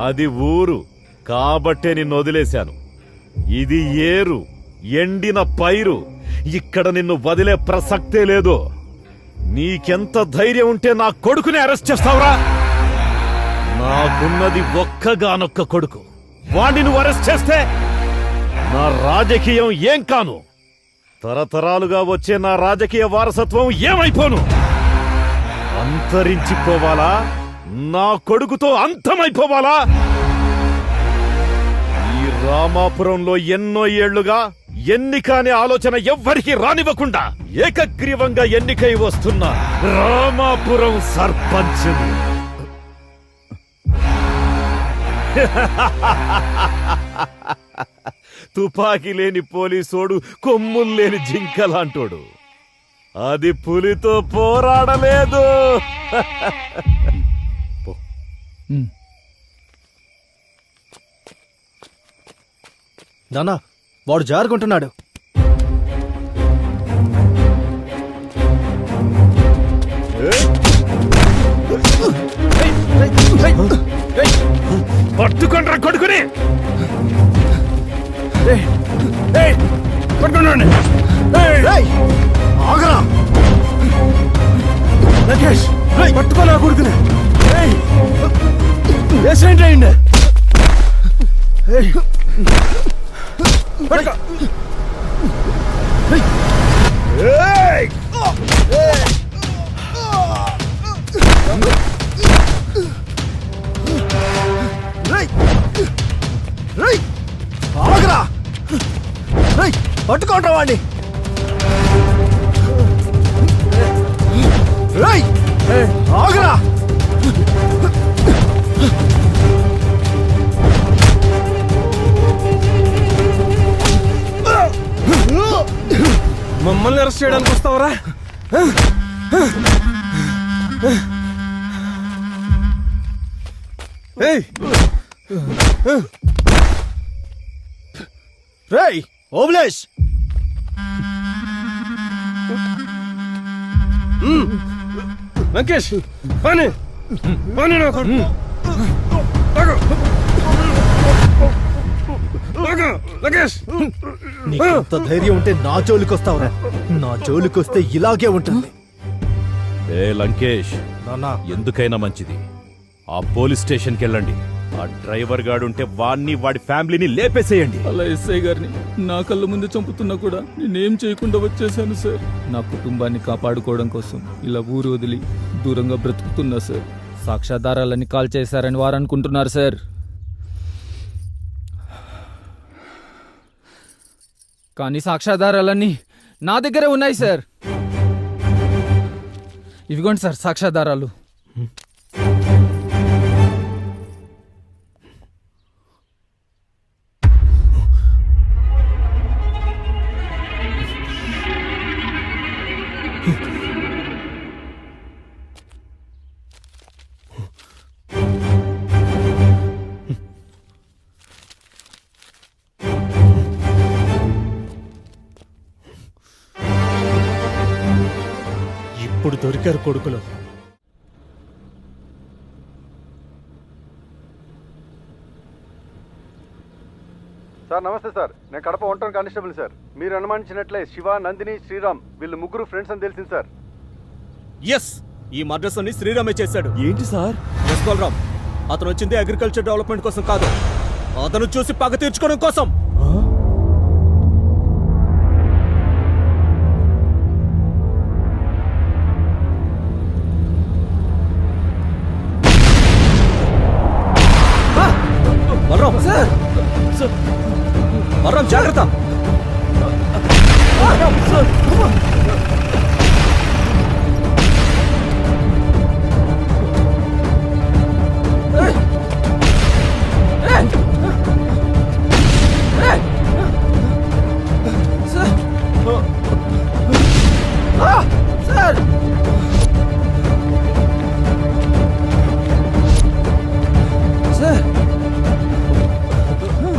అది ఊరు కాబట్టే నిన్ను వదిలేశాను. ఇది ఏరు, ఎండిన పైరు. ఇక్కడ నిన్ను వదిలే ప్రసక్తే లేదు. నీకెంత ధైర్యం ఉంటే నా కొడుకుని అరెస్ట్ చేస్తావురా? నాకున్నది ఒక్కగానొక్క కొడుకు. వాణ్ణి నువ్వు అరెస్ట్ చేస్తే నా రాజకీయం ఏం కాను? తరతరాలుగా వచ్చే నా రాజకీయ వారసత్వం ఏమైపోను? అంతరించిపోవాలా? నా కొడుకుతో అంతమైపోవాలా? ఈ రామాపురంలో ఎన్నో ఏళ్లుగా ఎన్నిక అనే ఆలోచన ఎవ్వరికీ రానివ్వకుండా ఏకగ్రీవంగా ఎన్నికై వస్తున్న రామాపురం సర్పంచ్. తుపాకీ లేని పోలీసోడు కొమ్ములు లేని జింకలాంటోడు. అది పులితో పోరాడలేదు. నానా, వాడు జారుకుంటున్నాడు. పట్టుకుంటారా కొడుకుని? పట్టుకున్నాండి. ఆగరా లకేష్, పట్టుకోలే కొడుకుని. యాక్సిడెంట్ అయింది. ఆగరా, పట్టుకోండి వాడిని. ఆగరా. మమ్మల్ని అరెస్ట్ చేయడానికి వస్తావరా? రేయ్ ఓబ్లేష్, వెంకటేష్ పని పని. నీకెంత ధైర్యం ఉంటే నా జోలికొస్తావురా? నా జోలికొస్తే ఇలాగే ఉంటుంది. ఏ లంకేష్, ఎందుకైనా మంచిది ఆ పోలీస్ స్టేషన్కి వెళ్ళండి. ఆ డ్రైవర్ గాడుంటే వాణ్ణి వాడి ఫ్యామిలీని లేపేసేయండి. అలా ఎస్ఐ గారిని నా కళ్ళ ముందు చంపుతున్నా కూడా నేనేం చేయకుండా వచ్చేసాను సార్. నా కుటుంబాన్ని కాపాడుకోవడం కోసం ఇలా ఊరు వదిలి దూరంగా బ్రతుకుతున్నా సార్. సాక్ష్యాధారాలని కాల్ చేశారని వారు అనుకుంటున్నారు సార్. కానీ సాక్ష్యాధారాలన్నీ నా దగ్గరే ఉన్నాయి సార్. ఇవిగోండి సార్ సాక్ష్యాధారాలు. ఇప్పుడు దొరికారు కొడుకులు. సార్ నమస్తే సార్, నేను కడప 1 టౌన్ కానిస్టేబుల్ సార్. మీరు అనుమానించినట్లే శివ, నందిని, శ్రీరామ్ వీళ్ళు ముగ్గురు ఫ్రెండ్స్ అని తెలిసింది సార్. ఎస్, ఈ మర్డర్స్ అన్ని శ్రీరామే చేశాడు. ఏంటి సార్? ఎస్ బలరామ్, అతను వచ్చింది అగ్రికల్చర్ డెవలప్మెంట్ కోసం కాదు, అతను చూసి పగ తీర్చుకోవడం కోసం. బలరామ్ సార్, బలరామ్ జాగ్రత్త.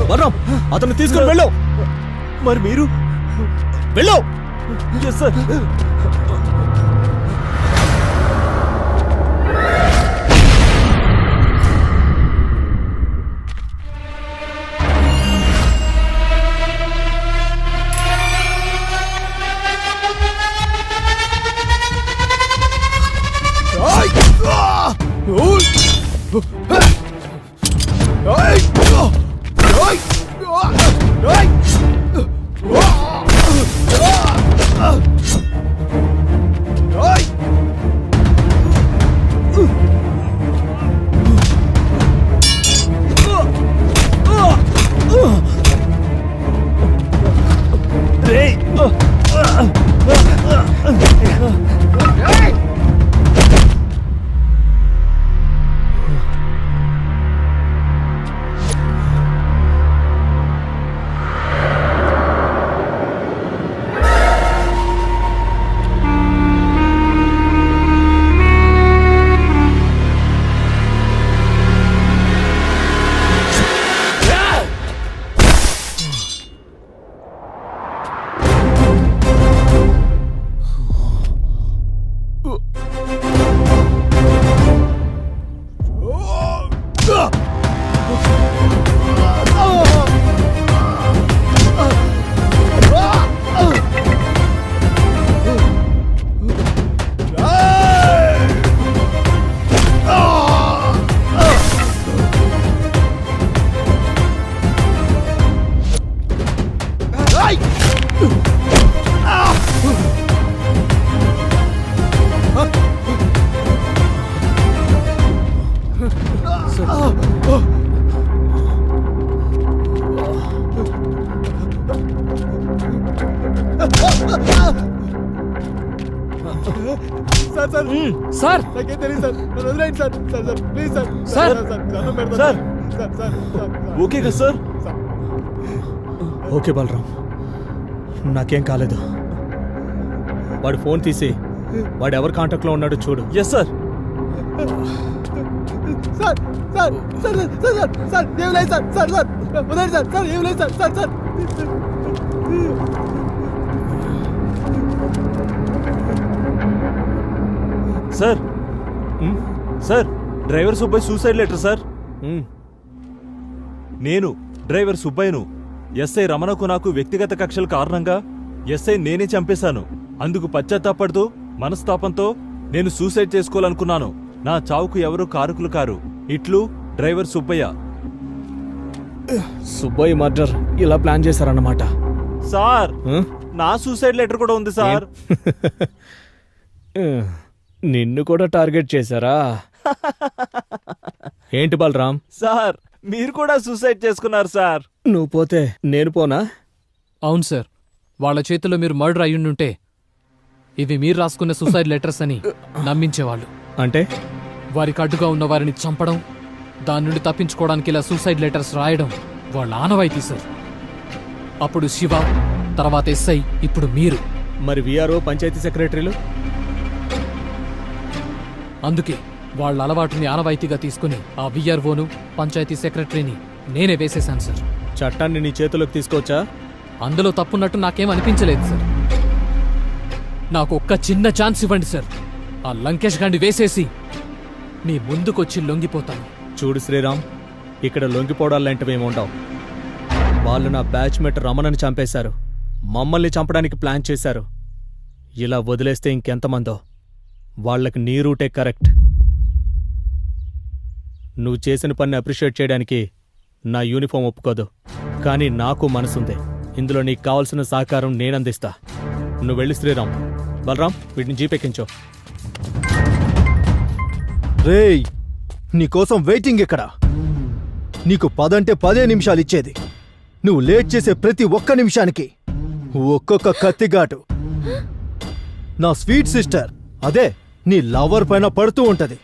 బలరామ్, అతను తీసుకుని వెళ్ళు. మరి మీరు వెళ్ళు. సార్, సార్ సార్ సార్ నాకేం తెలియదు సార్ నన్ను వదిలేయండి sir sir sir please sir sir. దండం పెడతాను sir. Sir sir sir okay కదా సార్ ఓకే బలరాం నాకేం కాలేదు వాడు ఫోన్ తీసి వాడు ఎవరి కాంటాక్ట్లో ఉన్నాడో చూడు yes sir sir sir sir sir sir sir ఏం లేదు సార్ సార్ సార్ వదిలేండి సార్ సార్ ఏం లేదు sir sir sir sir sir driver Subbaiah suicide letter sir నేను డ్రైవర్ సుబ్బయ్యను ఎస్ఐ రమణకు నాకు వ్యక్తిగత కక్షల కారణంగా ఎస్ఐ నేనే చంపేశాను. అందుకు పశ్చాత్తాపడుతూ మనస్తాపంతో నేను సూసైడ్ చేసుకోవాలనుకున్నాను. నా చావుకు ఎవరూ కారకులు కారు. ఇట్లు డ్రైవర్ సుబ్బయ్య. సుబ్బయ్య మర్డర్ ఇలా ప్లాన్ చేశారన్నమాట. సార్ నా సూసైడ్ లెటర్ కూడా ఉంది సార్. నిన్ను కూడా టార్గెట్ చేశారా? ఏంటి బలరాం, సార్ మీరు కూడా సూసైడ్ చేసుకున్నారు సార్. నువ్వు పోతే నేను పోనా? అవును సార్, వాళ్ళ చేతిలో మీరు మర్డర్ అయ్యుండుంటే ఇవి మీరు రాసుకున్న సూసైడ్ లెటర్స్ అని నమ్మించేవాళ్ళు. అంటే వారికి అడ్డుగా ఉన్న వారిని చంపడం, దాని నుండి తప్పించుకోవడానికి ఇలా సూసైడ్ లెటర్స్ రాయడం వాళ్ళ ఆనవాయితీ సార్. అప్పుడు శివ, తర్వాత ఎస్ఐ, ఇప్పుడు మీరు. మరి విఆర్ఓ పంచాయతీ సెక్రటరీలు? అందుకే వాళ్ళ అలవాటుని ఆనవాయితీగా తీసుకుని ఆ విఆర్ఓను పంచాయతీ సెక్రటరీని నేనే వేసేశాను సార్. చట్టాన్ని నీ చేతిలోకి తీసుకోవచ్చా? అందులో తప్పున్నట్టు నాకేం అనిపించలేదు సార్. నాకు ఒక్క చిన్న ఛాన్స్ ఇవ్వండి సార్. ఆ లంకేష్ గాండి వేసేసి మీ ముందుకొచ్చి లొంగిపోతాను. చూడు శ్రీరామ్, ఇక్కడ లొంగిపోవడాలంటవేముండవు. వాళ్ళు నా బ్యాచ్మేట్ రమణని చంపేశారు. మమ్మల్ని చంపడానికి ప్లాన్ చేశారు. ఇలా వదిలేస్తే ఇంకెంతమందో. వాళ్ళకి నీ రూటే కరెక్ట్. నువ్వు చేసిన పని అప్రిషియేట్ చేయడానికి నా యూనిఫామ్ ఒప్పుకోదు. కానీ నాకు మనసుంది. ఇందులో నీకు కావలసిన సహకారం నేనందిస్తా. నువ్వు వెళ్ళి శ్రీరామ్. బలరాం, వీటిని జీపెక్కించో. రేయ్ నీకోసం వెయిటింగ్ ఇక్కడ. నీకు 10 అంటే 10 నిమిషాలు ఇచ్చేది. నువ్వు లేట్ చేసే ప్రతి ఒక్క నిమిషానికి ఒక్కొక్క కత్తిగాటు నా స్వీట్ సిస్టర్, అదే నీ లవర్ పైన పడుతూ ఉంటది.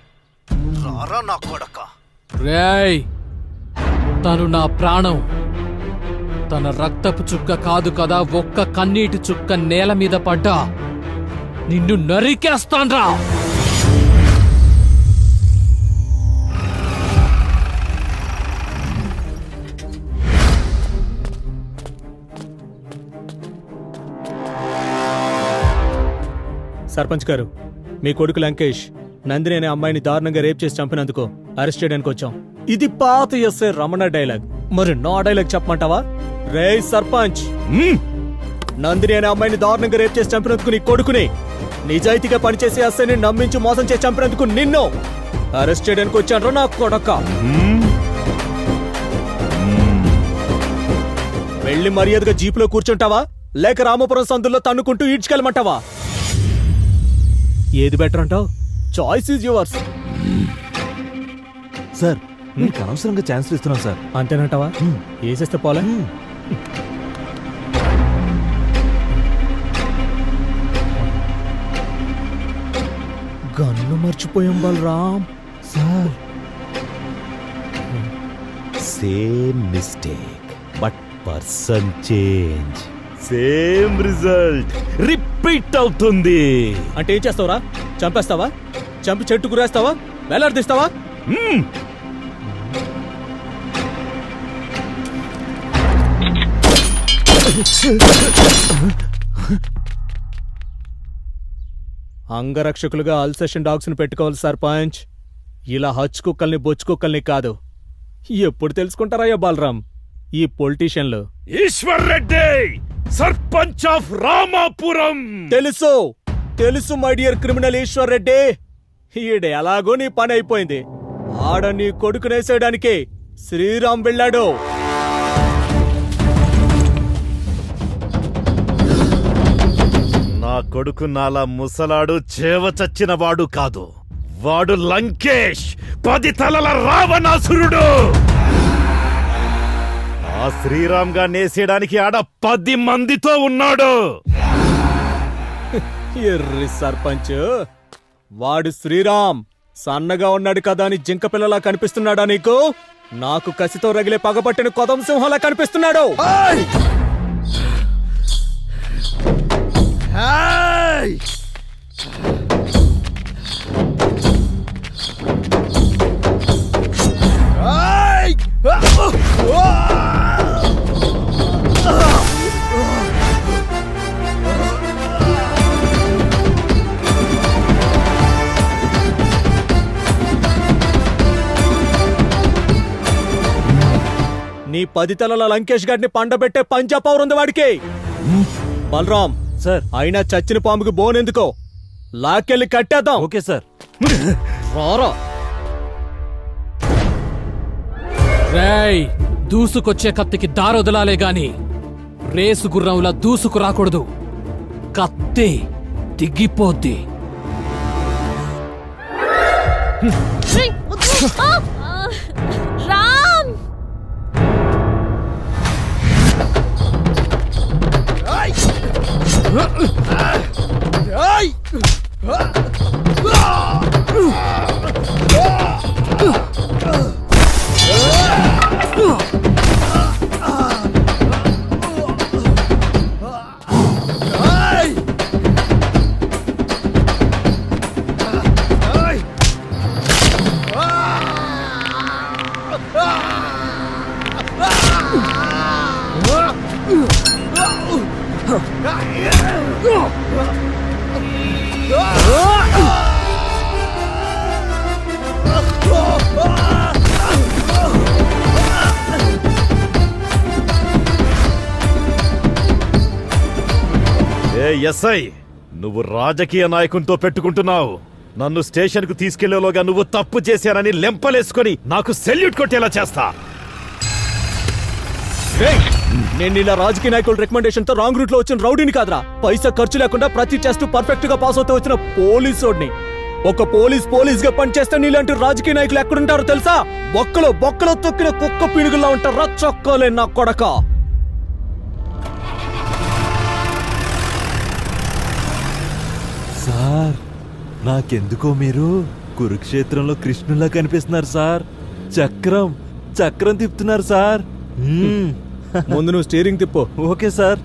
రారా నా కొడక. రేయ్, తను నా ప్రాణం. తన రక్తపు చుక్క కాదు కదా, ఒక్క కన్నీటి చుక్క నేల మీద పడ్డా నిన్ను నరికేస్తాన్రా. సర్పంచ్ గారు, మీ కొడుకు లంకేష్ నందిని అనే అమ్మాయిని దారుణంగా రేప్ చేసి చంపినందుకు అరెస్ట్ చేయడానికి వచ్చాం. ఇది పాత ఎస్ఐ రమణ డైలాగ్. మరి నా డైలాగ్ చెప్పమంటావా? రే సర్పంచ్, నందిని అనే అమ్మాయిని దారుణంగా రేప్ చేసి చంపినందుకు నీ కొడుకుని, నిజాయితీగా పనిచేసే ఎస్ఐని నమ్మించి మోసం చేసి చంపినందుకు నిన్ను అరెస్ట్ చేయడానికి వచ్చాను నా కొడక. వెళ్ళి మర్యాదగా జీపులో కూర్చుంటావా, లేక రామపురం సందుల్లో తన్నుకుంటూ ఈడ్చుకెళ్ళమంటావా? ఏది బెటర్ అంటావు? Choice is yours. సార్ మీకు అనవసరంగా ఛాన్స్ ఇస్తున్నాం సార్. అంతేనంటావా? వేసేస్తే పోలే. గన్ను మర్చిపోయాం Balaram. Sir same mistake but person change. Same result repeat అవుతుంది. అంటే ఏం చేస్తావురా? చంపేస్తావా? చంపి చెట్టు గురేస్తావా? వేలాడదీస్తావా? అంగరక్షకులుగా అల్సేషన్ డాగ్స్ ని పెట్టుకోవాలి సర్పంచ్. ఇలా హచ్ కుక్కల్ని బొచ్చు కుక్కల్ని కాదు. ఎప్పుడు తెలుసుకుంటారా బాలరాం ఈ పొలిటీషియన్లు? ఈశ్వర్ రెడ్డి, సర్పంచ్ ఆఫ్ రామాపురం. తెలుసు తెలుసు my dear criminal Eshwar Reddy. ఈడ ఎలాగో నీ పని అయిపోయింది. ఆడ నీ కొడుకునేసేయడానికి శ్రీరామ్ వెళ్ళాడు. నా కొడుకు నాలా ముసలాడు చేవ చచ్చిన వాడు కాదు. వాడు లంకేష్, 10 తలల రావణాసురుడు. ఆ శ్రీరామ్ గా నేసేయడానికి ఆడ 10 మందితో ఉన్నాడు. ఎర్రి సర్పంచ్, వాడు శ్రీరామ్ సన్నగా ఉన్నాడు కదా అని జింక పిల్లలా కనిపిస్తున్నాడా నీకు? నాకు కసితో రగిలే పగబట్టిన కొదం సింహంలా కనిపిస్తున్నాడు. నీ 10 తలల లంకేష్ గారిని పండబెట్టే పంచా పవర్ ఉంది వాడికి. బలరాం సార్. అయినా చచ్చిన పాముకి బోనెందుకో, లాక్కెళ్ళి కట్టేద్దాం. Okay sir. రారా. రేయ్, దూసుకొచ్చే కత్తికి దారొదలాలే గాని రేసు గుర్రంలా దూసుకు రాకూడదు. కత్తి దిగిపోద్ది. రామ్ ఏ ఎస్ఐ, నువ్వు రాజకీయ నాయకునితో పెట్టుకుంటున్నావు. నన్ను స్టేషన్ కు తీసుకెళ్లేలోగా నువ్వు తప్పు చేశానని లెంపలేసుకొని నాకు సెల్యూట్ కొట్టేలా చేస్తా. నేను ఇలా రాజకీయ నాయకుల రికమెండేషన్ తో రాంగ్ రూట్ లో వచ్చిన రౌడీని కాదురా. పైసా ఖర్చు లేకుండా ప్రతి టెస్ట్ పర్ఫెక్ట్ గా పాస్ అవుతూ వచ్చిన పోలీసోడిని. ఒక పోలీస్ గా పనిచేస్తే నీలాంటి రాజకీయ నాయకులు ఎక్కడుంటారో తెలుసా? బొక్కలో తొక్కిన కుక్క పీనుగుల్లా ఉంటారా చొక్కోలే నా కొడక. సార్, నాకెందుకో మీరు కురుక్షేత్రంలో కృష్ణులా కనిపిస్తున్నారు సార్. చక్రం తిప్పుతున్నారు సార్. ముందు నువ్వు స్టీరింగ్ తిప్పు. Okay sir.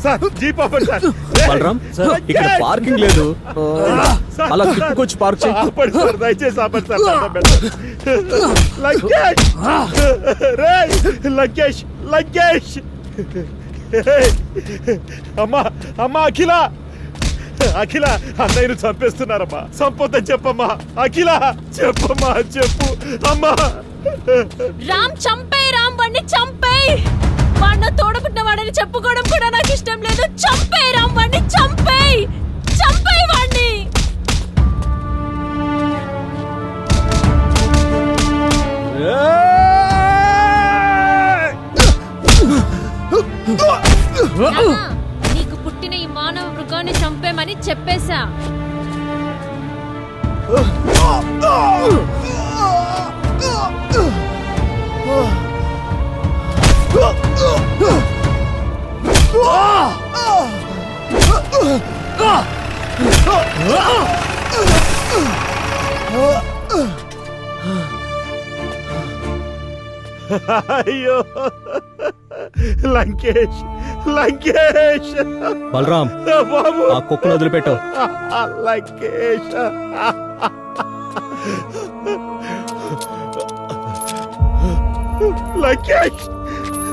సార్ జీప్ ఆపండి సార్. బలరాం ఇక్కడ పార్కింగ్ లేదు అలా తిప్పుకొచ్చి పార్క్ చేయి. ఆపండి సార్, దయచేసి ఆపండి సార్. దండం పెడతాను. లగేష్ రేయ్, లగేష్ లగేష్. అమ్మా అమ్మా అఖిల, అఖిల అన్నయ్యను చంపేస్తున్నారమ్మా. సంపొద్దని చెప్పమ్మా. అఖిల చెప్పమ్మా, చెప్పు అమ్మా. రామ్ చంపేయ్, రామ్ వాడిని చంపేయ్. వాడిని తోడబుట్టిన వాడని చెప్పుకోవడం కూడా నాకు ఇష్టం లేదు. చంపేయ్ రామ్, వాడిని చంపేయ్, చంపేయ్ వాడిని. నాన్న, నీకు పుట్టిన ఈ మానవ మృగాన్ని చంపేమని చెప్పేశా. అయ్యో లంకేష్, లంకేష్. బలరాం బాబు, ఆ కుక్కను వదిలిపెట్టు. లంకేష్. లంకేష్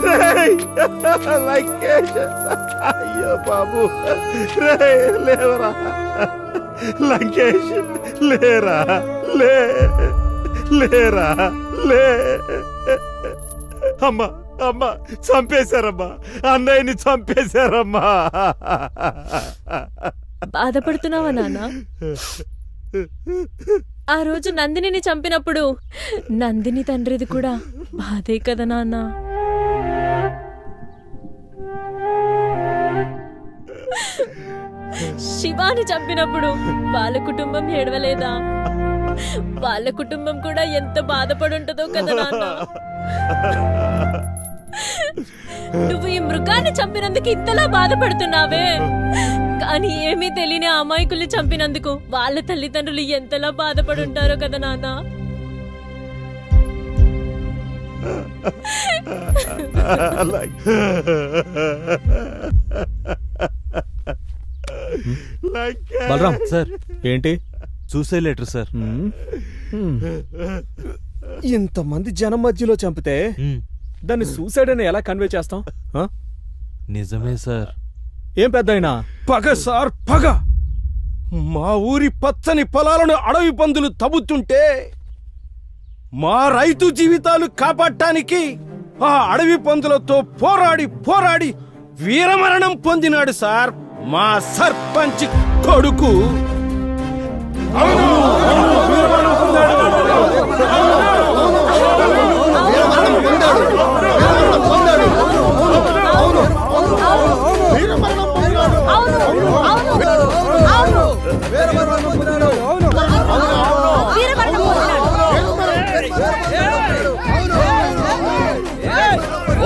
రేయ్, లంకేష్. అయ్యో బాబు రేయ్, లేవరా లంకేష్, లేరా, లేరా, లే. అమ్మా అమ్మా, చంపేశారమ్మా, అన్నయ్యని చంపేశారమ్మా. బాధపడుతున్నావా నాన్న? ఆ రోజు నందినిని చంపినప్పుడు నందిని తండ్రిది కూడా బాధే కదా నాన్న. శివాని చంపినప్పుడు వాళ్ళ కుటుంబం ఏడవలేదా? వాళ్ళ కుటుంబం కూడా ఎంత బాధపడుంటుందో కదా నాన్న. నువ్వు ఈ మృగాన్ని చంపినందుకు ఇంతలా బాధపడుతున్నావే, కానీ ఏమీ తెలియని అమాయకుల్ని చంపినందుకు వాళ్ళ తల్లిదండ్రులు ఎంతలా బాధపడుంటారో కదా నాన్న. బలరాం సార్ ఏంటి? Suicide letter sir. ఇంతమంది జనం మధ్యలో చంపితే దాన్ని సూసైడ్ అని ఎలా కన్వే చేస్తాం? నిజమే సార్. ఏం పెద్దయినా? పగ సార్, పగ. మా ఊరి పచ్చని పొలాలను అడవి పందులు తవ్వుతుంటే మా రైతు జీవితాలు కాపాడటానికి ఆ అడవి పందులతో పోరాడి పోరాడి వీరమరణం పొందినాడు సార్ మా సర్పంచ్ కొడుకు.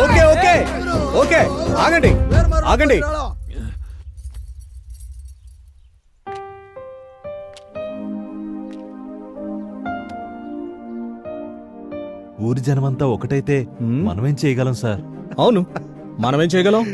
ఓకే ఓకే ఓకే, ఆగండి ఆగండి. ఊరి జనమంతా ఒకటైతే మనమేం చేయగలం సార్? అవును, మనమేం చేయగలం?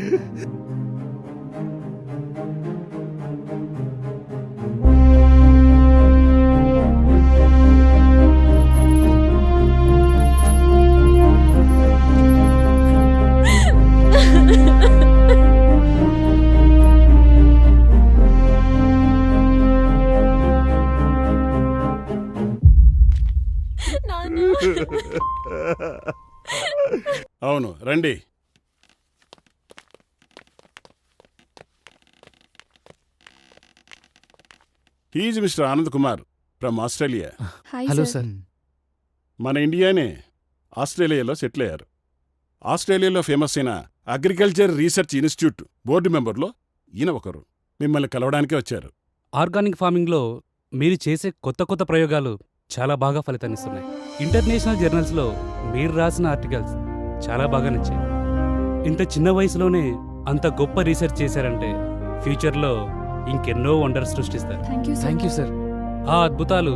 అవును, రండి. He's Mr Anand Kumar from Australia. Hello sir. మన ఇండియానే ఆస్ట్రేలియాలో సెటిల్ అయ్యారు. ఆస్ట్రేలియాలో ఫేమస్ అయిన అగ్రికల్చర్ రీసెర్చ్ ఇన్స్టిట్యూట్ బోర్డు మెంబర్లో ఈయన ఒకరు. మిమ్మల్ని కలవడానికే వచ్చారు. ఆర్గానిక్ ఫార్మింగ్లో మీరు చేసే కొత్త కొత్త ప్రయోగాలు చాలా బాగా ఫలితాన్నిస్తున్నాయి. ఇంటర్నేషనల్ జర్నల్స్లో మీరు రాసిన ఆర్టికల్స్ చాలా బాగా నచ్చాయి. ఇంత చిన్న వయసులోనే అంత గొప్ప రీసెర్చ్ చేశారంటే ఫ్యూచర్లో ఇంకెన్నో వండర్స్ సృష్టిస్తారు. Thank you sir. ఆ అద్భుతాలు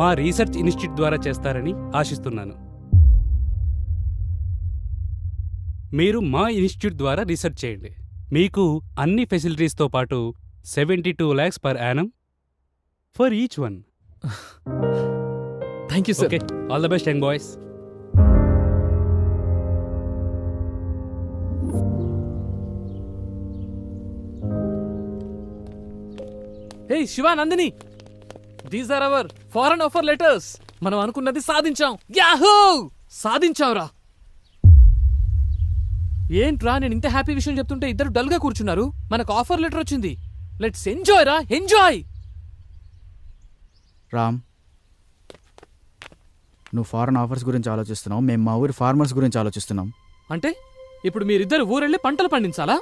మా రీసెర్చ్ ఇన్స్టిట్యూట్ ద్వారా చేస్తారని ఆశిస్తున్నాను. మీరు మా ఇన్స్టిట్యూట్ ద్వారా రీసెర్చ్ చేయండి. మీకు అన్ని ఫెసిలిటీస్తో పాటు 72 lakhs per annum for each one. Thank you sir. Okay, all the best young boys. Hey Shiva, Nandini, these are our foreign offer letters. మనం అనుకున్నది సాధించాం. యాహూ, సాధించావురా. ఏంట్రా, నేను ఇంత హ్యాపీ విషయం చెప్తుంటే ఇద్దరు డల్ గా కూర్చున్నారు. మనకు ఆఫర్ లెటర్ వచ్చింది. లెట్స్ ఎంజాయ్ రా, ఎంజాయ్. రామ్, నువ్వు ఫారెన్ ఆఫర్స్ గురించి ఆలోచిస్తున్నావు, మేము మా ఊరి ఫార్మర్స్ గురించి ఆలోచిస్తున్నాం. అంటే ఇప్పుడు మీరిద్దరు ఊరెళ్ళి పంటలు పండించాలా?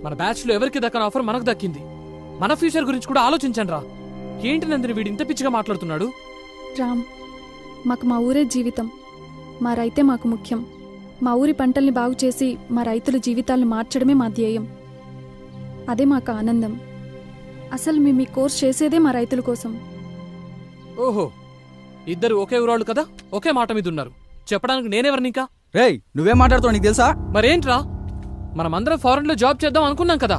మన బ్యాచ్ లో ఎవరికి దక్కని ఆఫర్ మనకు దక్కింది. మన ఫ్యూచర్ గురించి కూడా ఆలోచించండి రా. ఏంటి నందిని వీడు ఇంత పిచ్చిగా మాట్లాడుతున్నాడు? రామ్, మాకు మా ఊరే జీవితం. మా రైతే మాకు ముఖ్యం. మా ఊరి పంటల్ని బాగు చేసి మా రైతుల జీవితాలను మార్చడమే మా ధ్యేయం. అదే మాకు ఆనందం. అసలు మేము ఈ కోర్స్ చేసేదే మా రైతుల కోసం. ఓహో, ఇద్దరు ఒకే ఊరాళ్ళు కదా, ఒకే మాట మీద ఉన్నారు. చెప్పడానికి నేనెవరిని ఇంకా? రేయ్, నువ్వేం మాట్లాడుతావు నీకు తెలుసా? మరేంట్రా, మనమందరం ఫారెన్ లో జాబ్ చేద్దాం అనుకున్నాం కదా.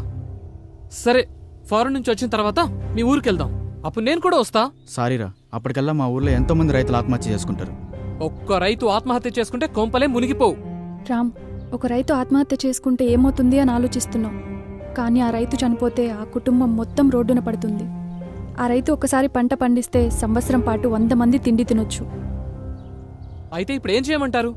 సరే, ఫారెన్ నుంచి వచ్చిన తర్వాత మీ ఊరికి వెళ్దాం. అప్పుడు నేను కూడా వస్తా. సారీరా, అప్పటికల్లా మా ఊర్లో ఎంతో మంది రైతులు ఆత్మహత్య చేసుకుంటారు. ఒక్క రైతు ఆత్మహత్య చేసుకుంటే కొంపలే మునిగిపోవు. రామ్, ఒక రైతు ఆత్మహత్య చేసుకుంటే ఏమవుతుంది అని ఆలోచిస్తున్నాం. కానీ ఆ రైతు చనిపోతే ఆ కుటుంబం మొత్తం రోడ్డున పడుతుంది. ఆ రైతు ఒకసారి పంట పండిస్తే సంవత్సరం పాటు 100 మంది తిండి తినొచ్చు. అయితే ఇప్పుడు ఏం చేయమంటారు?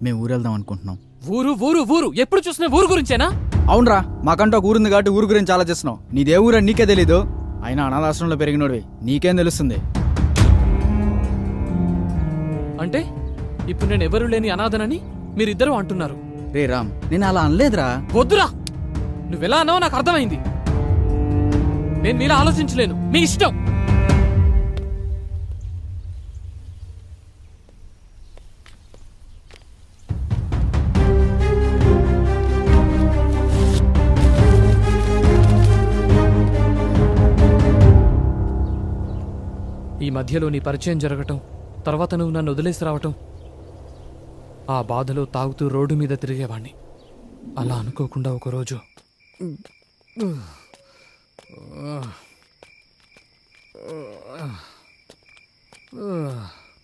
మేము ఊరెళ్దాం అనుకుంటున్నాం. ఊరు ఊరు ఊరు, ఎప్పుడు చూసినా ఊరు గురించేనా? అవునరా, మాకంటూ ఒక ఊరుంది కాబట్టి ఊరు గురించి ఆలోచిస్తున్నావు. నీదే ఊరని నీకే తెలీదు. అయినా అనాథాశ్రమంలో పెరిగినోడివి, నీకేం తెలుస్తుంది? అంటే ఇప్పుడు నేను ఎవరు లేని అనాథనని మీరిద్దరూ అంటున్నారు. రే రామ్, నేను అలా అనలేదురా. వద్దురా, నువ్వెలా అన్నావో నాకు అర్థమైంది. నేను మీలా ఆలోచించలేను. మీ ఇష్టం. ఈ మధ్యలో నీ పరిచయం జరగటం, తర్వాత నువ్వు నన్ను వదిలేసి రావటం, ఆ బాధలో తాగుతూ రోడ్డు మీద తిరిగేవాణ్ణి. అలా అనుకోకుండా ఒకరోజు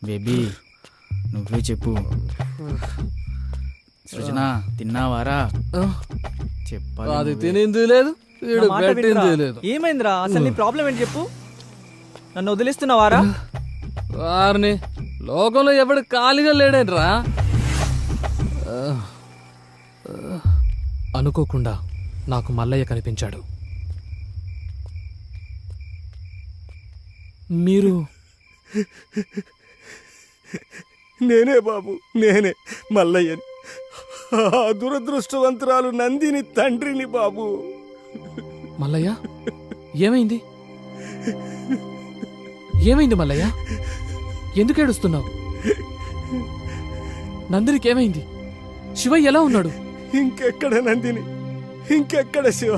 బేబీ, నువ్వే చెప్పు. సృజన, తిన్నావారా? చెప్పాలి. అది తినింది లేదు, వీడు పెట్టింది లేదు. ఏమైందిరా? అసలు నీ ప్రాబ్లం ఏంటి చెప్పు. నన్ను వదిలేస్తున్నావారా? వారిని లోకంలో ఎవడు ఖాళీగా లేడేంట్రా. అనుకోకుండా నాకు మల్లయ్య కనిపించాడు. మీరు? నేనే బాబు, నేనే మల్లయ్యని. ఆ దురదృష్టవంతురాలు నందిని తండ్రిని బాబు. మల్లయ్య, ఏమైంది? ఏమైంది మల్లయ్య? ఎందుకు ఏడుస్తున్నావు? నందినికి ఏమైంది? శివయ్య ఎలా ఉన్నాడు? ఇంకెక్కడ నందిని, ఇంకెక్కడ శివ?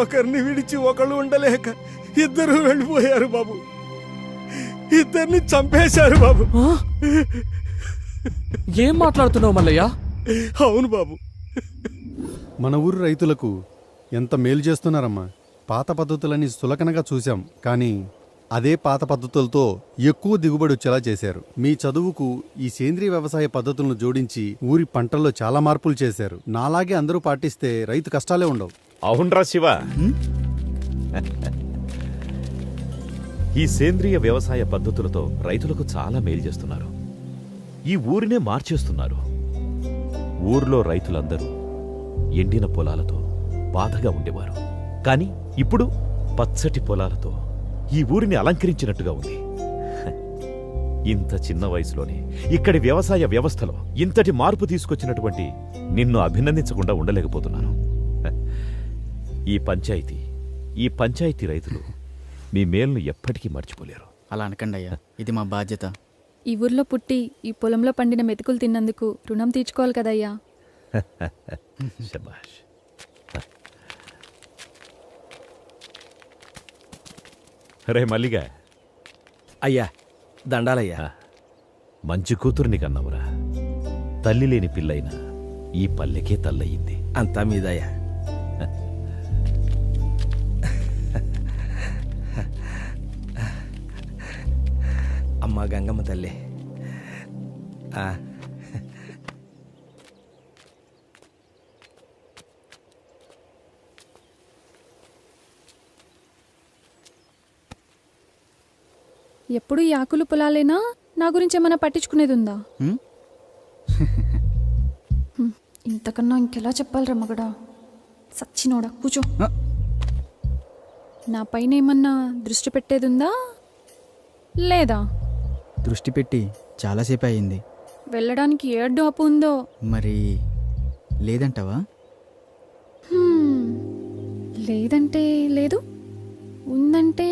ఒకరిని విడిచి ఒకళ్ళు ఉండలేక ఇద్దరు వెళ్ళిపోయారు బాబు. ఇద్దరిని చంపేశారు బాబు. ఏం మాట్లాడుతున్నావు మల్లయ్య? అవును బాబు. మన ఊరు రైతులకు ఎంత మేలు చేస్తున్నారమ్మా. పాత పద్ధతులని సులకనగా చూశాం, కానీ అదే పాత పద్ధతులతో ఎక్కువ దిగుబడి వచ్చేలా చేశారు. మీ చదువుకు ఈ సేంద్రియ వ్యవసాయ పద్ధతులను జోడించి ఊరి పంటల్లో చాలా మార్పులు చేశారు. నాలాగే అందరూ పాటిస్తే రైతు కష్టాలే ఉండవు. అవునరా శివ, ఈ సేంద్రియ వ్యవసాయ పద్ధతులతో రైతులకు చాలా మేలు చేస్తున్నారు. ఈ ఊరినే మార్చేస్తున్నారు. ఊర్లో రైతులందరూ ఎండిన పొలాలతో బాధగా ఉండేవారు. కానీ ఇప్పుడు పచ్చటి పొలాలతో ఈ ఊరిని అలంకరించినట్టుగా ఉంది. ఇంత చిన్న వయసులోనే ఇక్కడి వ్యవసాయ వ్యవస్థలో ఇంతటి మార్పు తీసుకొచ్చినటువంటి నిన్ను అభినందించకుండా ఉండలేకపోతున్నాను. ఈ పంచాయతీ రైతులు మీ మేలును ఎప్పటికీ మర్చిపోలేరు. అలా అనకండి అయ్యా, ఇది మా బాధ్యత. ఈ ఊర్లో పుట్టి ఈ పొలంలో పండిన మెతుకులు తిన్నందుకు రుణం తీర్చుకోవాలి కదయ్యా. శభాష్. రే మల్లిగా. అయ్యా, దండాలయ్యా. మంచి కూతురు నీకన్నావురా. తల్లి లేని పిల్లైనా ఈ పల్లెకే తల్లయింది. అంతా మీదయ్యా. అమ్మా గంగమ్మ తల్లి. ఎప్పుడు ఈ ఆకులు పొలాలేనా? నా గురించి ఏమైనా పట్టించుకునేది ఉందా? హ్మ్? ఇంతకన్నా ఇంకెలా చెప్పాలిరా మగడా? సచ్చినోడా, కూచో. ఆ. నా పైన ఏమన్నా దృష్టి పెట్టేది ఉందా లేదా? దృష్టి పెట్టి చాలాసేపు అయింది. వెళ్ళడానికి ఏడ్డు అప్పు ఉందో? మరి లేదంటావా? లేదంటే లేదు, ఉందంటే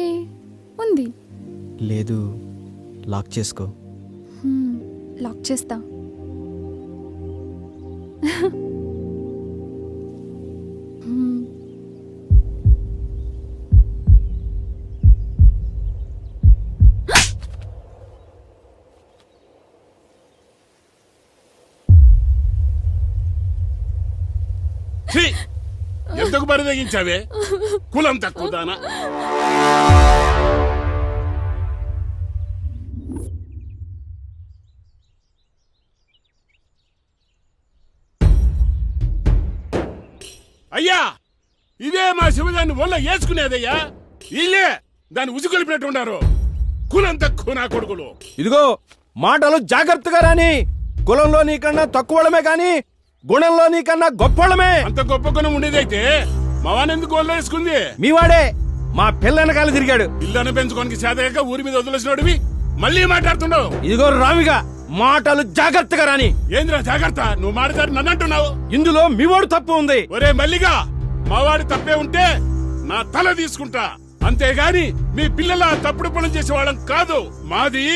ఉంది. లేదు, లాక్ చేసుకో. లాక్ చేస్తా. ఎందుకు బరిదగించావే? కులం తక్కువ దానా? అయ్యా, ఇదే మా శివదాన్ని ఒళ్ళ వేసుకునేదయ్యా. ఇల్లే దాన్ని ఉసుకొలిపినట్టు ఉన్నారు. కులం తక్కువ నా కొడుకులు. ఇదిగో మాటలు జాగ్రత్తగా రాని. కులంలో నీకన్నా తక్కువడమే కాని గుణంలో నీకన్నా గొప్పవాళ్ళమే. అంత గొప్ప గుణం ఉండేదైతే మా వానెందుకు ఒళ్ళ వేసుకుంది? మీవాడే మా పిల్లనకాల తిరిగాడు. పిల్లను పెంచుకోనికి చేతగాక ఊరి మీద వదిలేసినోడివి మళ్ళీ మాట్లాడుతున్నావు. ఇదిగో రామిగా మాటలు జాగ్రత్తగా రాని. ఏంద్రా జాగ్రత్త? నువ్వు మాట్లాడి నన్ను అంటున్నావు. ఇందులో మీవాడు తప్పు ఉంది. ఒరే మల్లిగా, మావాడి తప్పే ఉంటే నా తల తీసుకుంటా. అంతేగాని మీ పిల్లల తప్పుడు పనులు చేసేవాళ్ళం కాదు. మాది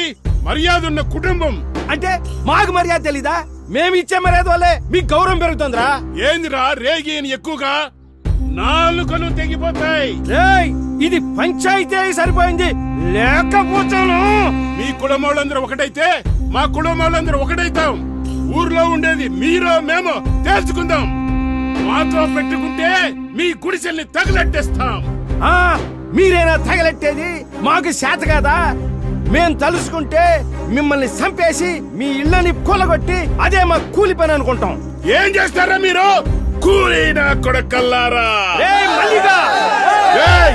మర్యాద ఉన్న కుటుంబం. అంటే మాకు మర్యాద తెలీదా? మేము ఇచ్చే మర్యాద వల్లే మీకు గౌరవం పెరుగుతుందిరా. ఏందిరా రేగి అని ఎక్కువగా నాలుకలు తెగిపోతాయి. ఏయ్, ఇది పంచాయతీ సరిపోయింది. లేకపోతాను. మీ కులం వాళ్ళందరూ ఒకటైతే మా కులం వాళ్ళందరూ ఒకటైతాం. ఊర్లో ఉండేది మీరో మేమో తేల్చుకుందాం. మాతో పెట్టుకుంటే మీ గుడిసెల్ని తగలెట్టేస్తాం. ఆ, మీరేనా తగలెట్టేది? మాకు చేత కాదా? మేం తలుసుకుంటే మిమ్మల్ని చంపేసి మీ ఇళ్ళని కూలగొట్టి అదే మా కూలి పని అనుకుంటాం. ఏం చేస్తారా మీరు? కూలీనా కొడకల్లారా? ఏయ్ మల్లిగా! ఏయ్,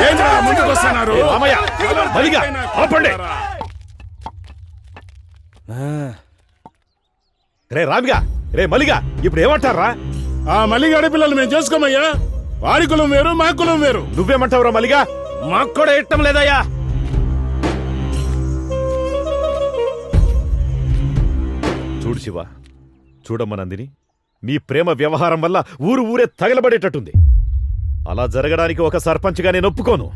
ఏంట్రా ముందుకు వస్తున్నారు? రామయ్య, మల్లిగా, ఆపండి. రే రామిగా, రే మల్లిగా, ఇప్పుడు ఏమంటారా? ఆ మల్లిగాడి పిల్లలు మేము చేసుకోమయ్యా. వారి కులం వేరు, మా కులం వేరు. నువ్వేమంటావురా మల్లిగా? మాకు కూడా ఇష్టం లేదయ్యా. చూడు శివ, చూడమ్మ నందిని, మీ ప్రేమ వ్యవహారం వల్ల ఊరే తగలబడేటట్టుంది. అలా జరగడానికి ఒక సర్పంచ్గా నేను ఒప్పుకోను.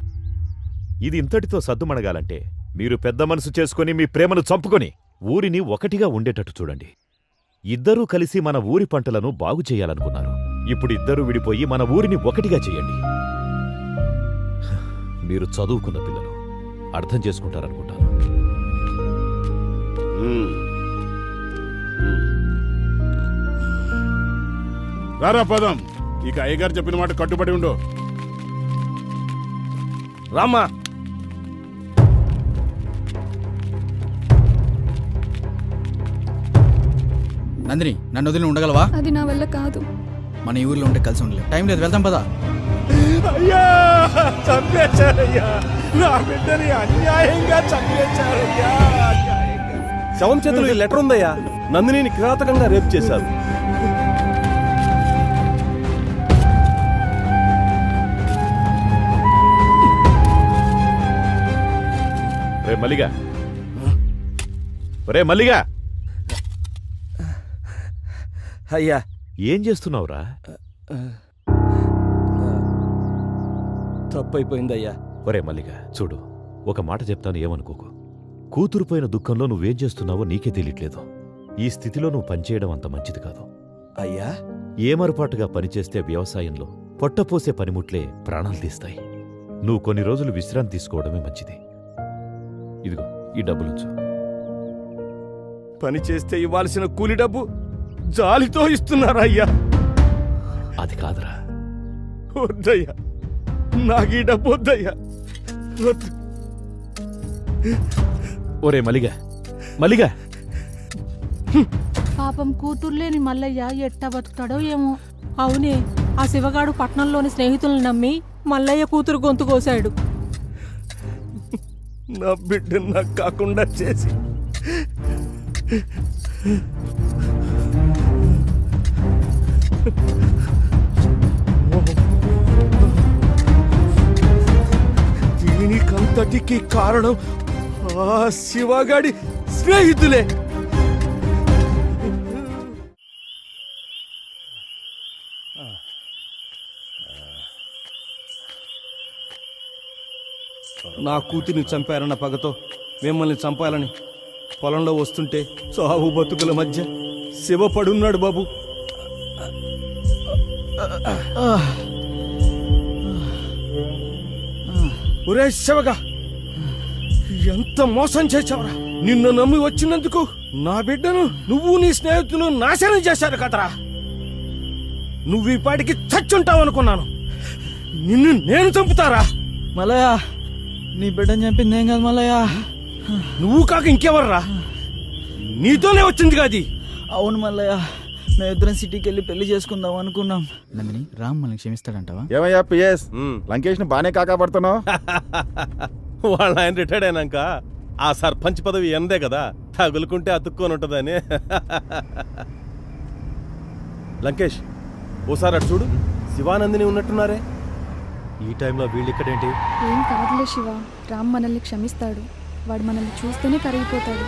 ఇది ఇంతటితో సద్దుమణగాలంటే మీరు పెద్ద మనసు చేసుకుని మీ ప్రేమను చంపుకొని ఊరిని ఒకటిగా ఉండేటట్టు చూడండి. ఇద్దరూ కలిసి మన ఊరి పంటలను బాగు చేయాలనుకున్నారు. ఇప్పుడు ఇద్దరూ విడిపోయి మన ఊరిని ఒకటిగా చేయండి. మీరు చదువుకున్న పిల్లలు, అర్థం చేసుకుంటారనుకుంటాను. రారా పదం. ఇక అయ్యగారు చెప్పిన మాట కట్టుబడి ఉండు. రామ్మా. నందిని, నన్ను వదిలి ఉండగలవా? అది నా వల్ల కాదు. మన ఈ ఊర్లో ఉంటే కలిసి ఉండలేదు. టైం లేదు, వెళ్తాం పదా. అయ్యా, చంపేశారయ్యా. నా బిడ్డని అన్యాయంగా చంపేశారయ్యా. శవం చేతులు లెటర్ ఉందయ్యా. నందినిని కిరాతకంగా రేప్ చేశారు. రే మల్లిగా, రే మల్లిగా, అయ్యా, ఏం చేస్తున్నావురా? తప్పైపోయిందయ్యా. ఒరే మల్లిగా, చూడు, ఒక మాట చెప్తాను, ఏమనుకోకు. కూతురుపోయిన దుఃఖంలో నువ్వేం చేస్తున్నావో నీకే తెలియట్లేదు. ఈ స్థితిలో నువ్వు పనిచేయడం అంత మంచిది కాదు. అయ్యా, ఏమరపాటుగా పనిచేస్తే వ్యవసాయంలో పొట్టపోసే పనిముట్లే ప్రాణాలు తీస్తాయి. నువ్వు కొన్ని రోజులు విశ్రాంతి తీసుకోవడమే మంచిది. ఇదిగో ఈ డబ్బులుంచు. పని చేస్తే ఇవ్వాల్సిన కూలి డబ్బు జాలితో ఇస్తున్నారా అయ్యా? అది కాదురా. వద్దయ్యా, నాకు ఈ డబ్బు వద్దయ్యా, వద్దు. ఒరే మలిగా, మలిగా, పాపం కూతుర్లేని మల్లయ్య ఎట్టా బతుకుతాడో ఏమో. అవునే, ఆ శివగాడు పట్నంలోని స్నేహితులను నమ్మి మల్లయ్య కూతురు గొంతు కోశాడు. నా బిడ్డ నాకు కాకుండా చేసి దీనికంతటికి కారణం ఆ శివగాడి స్నేహితులే. నా కూతురిని చంపారన్న పగతో మిమ్మల్ని చంపాలని పొలంలో వస్తుంటే చావు బతుకుల మధ్య శివ పడున్నాడు బాబు. ఒరే శివగా, ఎంత మోసం చేశావురా! నిన్ను నమ్మి వచ్చినందుకు నా బిడ్డను నువ్వు నీ స్నేహితులు నాశనం చేశారు కదరా. నువ్వు ఈ పాటికి చచ్చుంటావు అనుకున్నాను. నిన్ను నేను చంపుతారా? మల్లయ్య, నీ బిడ్డని చంపింది ఏం కాదు మల్లయ్య. నువ్వు కాక ఇంకెవర్రా? నీతోనే వచ్చింది కాది. అవును మల్లయ్య, మేమిద్దరం సిటీకి వెళ్ళి పెళ్లి చేసుకుందాం అనుకున్నాం. నందిని, రామ్ మనల్ని క్షమిస్తాడంటావా? ఏమయ్యా పిఎస్, లంకేష్ ని బానే కాకాపడుతున్నావు. వాళ్ళ ఆయన రిటైర్డ్ అయినాక ఆ సర్పంచ్ పదవి ఎందే కదా, తగులుకుంటే అతుక్కొని ఉంటుందని. లంకేష్, ఓసారి అటు చూడు, శివానందిని ఉన్నట్టున్నారే. ఈ టైంలో వీళ్ళు ఇక్కడేంటి? ఏం కాదులే శివ, రామ్ మనల్ని క్షమిస్తాడు. వాడు మనల్ని చూస్తేనే కరిగిపోతాడు.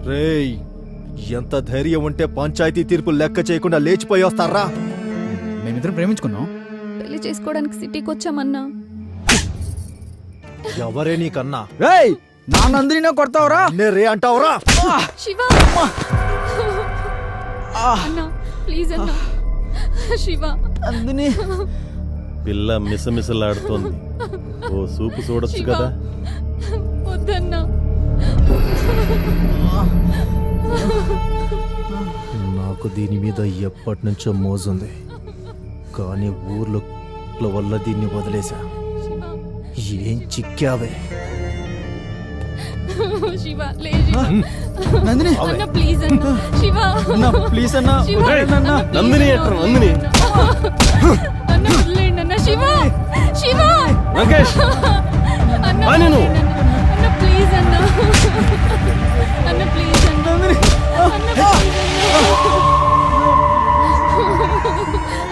రేయ్, ఎంత ధైర్యం ఉంటే పంచాయతీ తీర్పు లెక్క చేయకుండా లేచిపోయి వస్తారా? మేమిద్దరం ప్రేమించుకున్నాం. పెళ్లి చేసుకోవడానికి సిటీకి వచ్చామన్నా. ఎవరే నీకన్నా? రేయ్, నా నందిని కొడతావురా? రే అంటావురా? శివ అన్నా, ప్లీజ్ అన్నా. శివ, నందిని. పిల్ల మిసమిసలాడుతోంది, ఓ సూపు చూడొచ్చు కదా. వద్దన్నా. నాకు దీని మీద ఎప్పటి నుంచో మోజుంది, కానీ ఊర్లో వల్ల దీన్ని వదిలేశా. ఏం చిక్కావే? శివ, లే శివ. నందిని, అన్నా ప్లీజ్ అన్నా. శివ అన్నా ప్లీజ్ అన్నా. శివ, వదిలేయండి అన్నా. నందిని ఎట్రా, నందిని. అన్నా వదిలేయండి అన్నా. శివ, శివ. లంకేష్, అన్నా పా నేను. వదిలేయండి అన్నా. అన్నా ప్లీజ్ అన్నా. అన్నా ప్లీజ్ అన్నా. అన్నా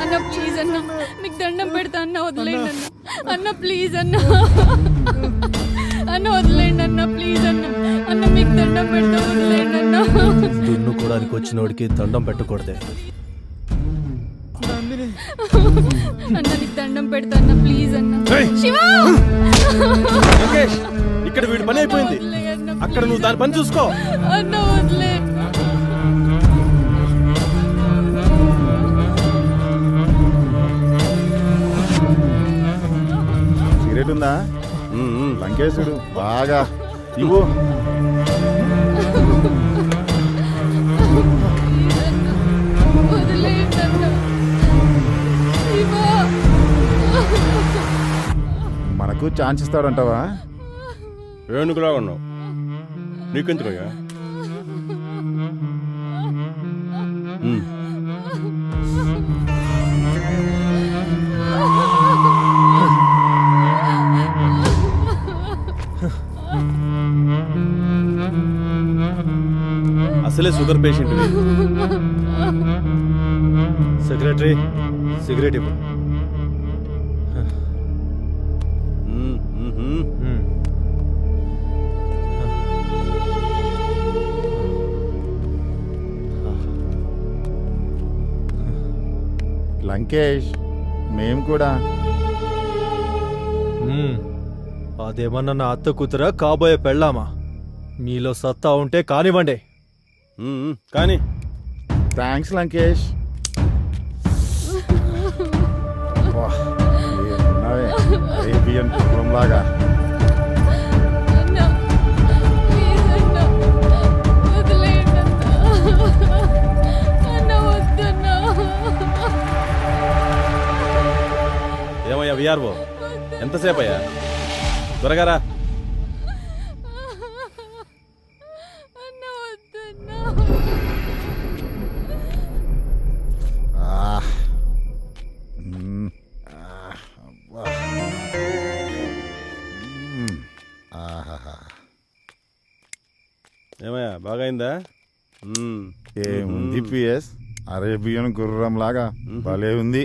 అన్నా ప్లీజ్ అన్నా, మీకు దండం పెడతా అన్నా, వదిలేయండి అన్నా. అన్నా ప్లీజ్ అన్నా. అన్న వదిలేయండి అన్న, ప్లీజ్ అన్న. అన్న మీకు దండం పెడతా, వదిలేయండి అన్న. దున్నుకోవడానికి వచ్చినోడికి దండం పెట్టకూడదే. అన్న నీకు దండం పెడతా అన్న, ప్లీజ్ అన్న. శివ, లంకేష్, ఇక్కడ వీడి పని అయిపోయింది. అక్కడ నువ్వు దాని పని చూసుకో. అన్న వదిలే. సిగరెట్ ఉందా? లంకేశుడు బాగా ఇవ్వు. వదిలేయండి అన్న. శివ, మనకు ఛాన్స్ ఇస్తాడంటావా? ఏనుగులా ఉన్నావు, నీకెందుకయ్యా? అసలే షుగర్ పేషెంట్. సెక్రటరీ, సిగరెట్ ఇవ్వు. లంకేష్, మేము కూడా అదేమన్నా నా అత్త కూతురా కాబోయే పెళ్ళామా? మీలో సత్తా ఉంటే కానివ్వండి. కానీ థ్యాంక్స్ లంకేష్. అరేబియన్ గుర్రంలాగా. అన్నా, ప్లీజ్ అన్నా, వదిలేయండి అన్నా. అన్నా, వద్దన్నా. ఏమయ్యా విఆర్ఓ, ఎంతసేపు అయ్యా? త్వరగా రా. అన్నా, వద్దన్నా. ఏమయ్యా బాగైందా? ఏముంది పిఎస్, అరేబియన్ గుర్రంలాగా భలే ఉంది.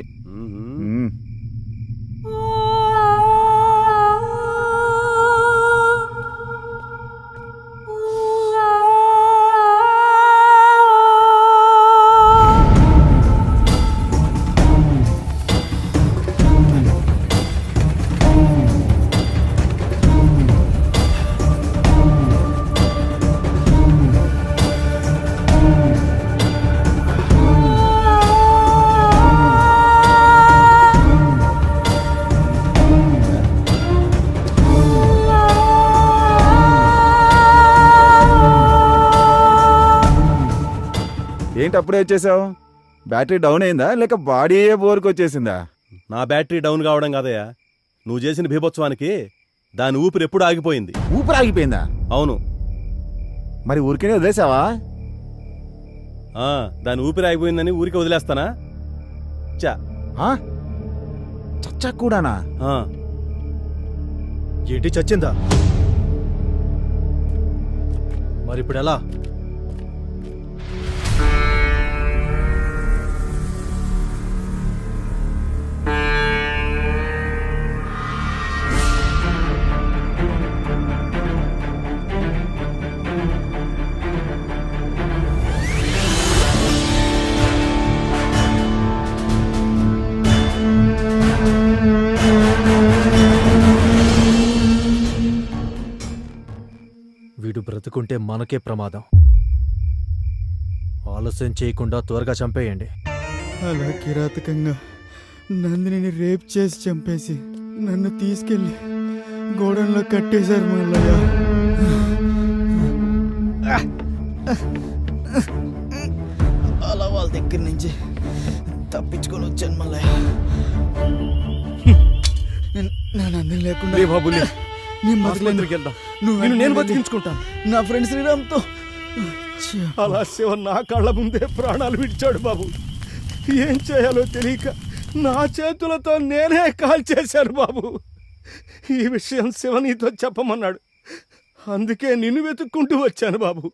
ఏంటి అప్పుడే వచ్చేసావు? బ్యాటరీ డౌన్ అయిందా లేక బాడీ బోర్కి వచ్చేసిందా? నా బ్యాటరీ డౌన్ కావడం కాదయ్యా, నువ్వు చేసిన బీభత్సవానికి దాని ఊపిరి ఎప్పుడు ఆగిపోయింది. ఊపిరి ఆగిపోయిందా? అవును. మరి ఊరికే వదిలేసావా? దాని ఊపిరి ఆగిపోయిందని ఊరికి వదిలేస్తానా? చా చచ్చా కూడానా? ఏంటి చచ్చిందా? మరి ఇప్పుడు ఎలా? వీడు బ్రతుకుంటే మనకే ప్రమాదం. ఆలస్యం చేయకుండా త్వరగా చంపేయండి. అలా కిరాతకంగా నందిని రేప్ చేసి చంపేసి నన్ను తీసుకెళ్లి గోడంలో కట్టేశారు మల్లయ్య. అలా వాళ్ళ దగ్గర నుంచి తప్పించుకొని వచ్చాను మల్లయ్య. నా నందిని లేకుండా బాబులే, నేను బతికించుకుంటాను నా ఫ్రెండ్ శ్రీరామ్తో. అలా శివ నా కళ్ళ ముందే ప్రాణాలు విడిచాడు బాబు. ఏం చేయాలో తెలియక నా చేతులతో నేనే కాల్ చేశాను బాబు. ఈ విషయం శివ నీతో చెప్పమన్నాడు, అందుకే నిన్ను వెతుక్కుంటూ వచ్చాను బాబు.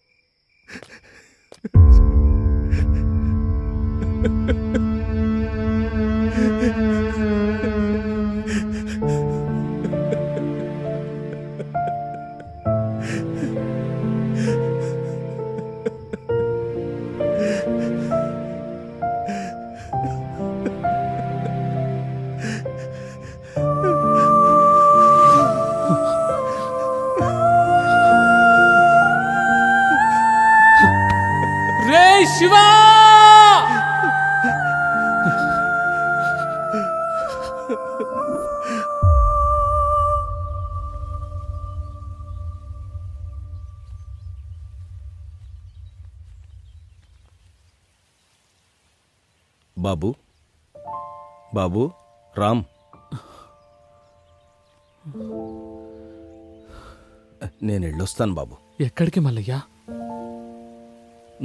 రే శివా! బాబు, బాబు, రామ్, నేను వెళ్ళొస్తాను బాబు. ఎక్కడికి మల్లయ్యా?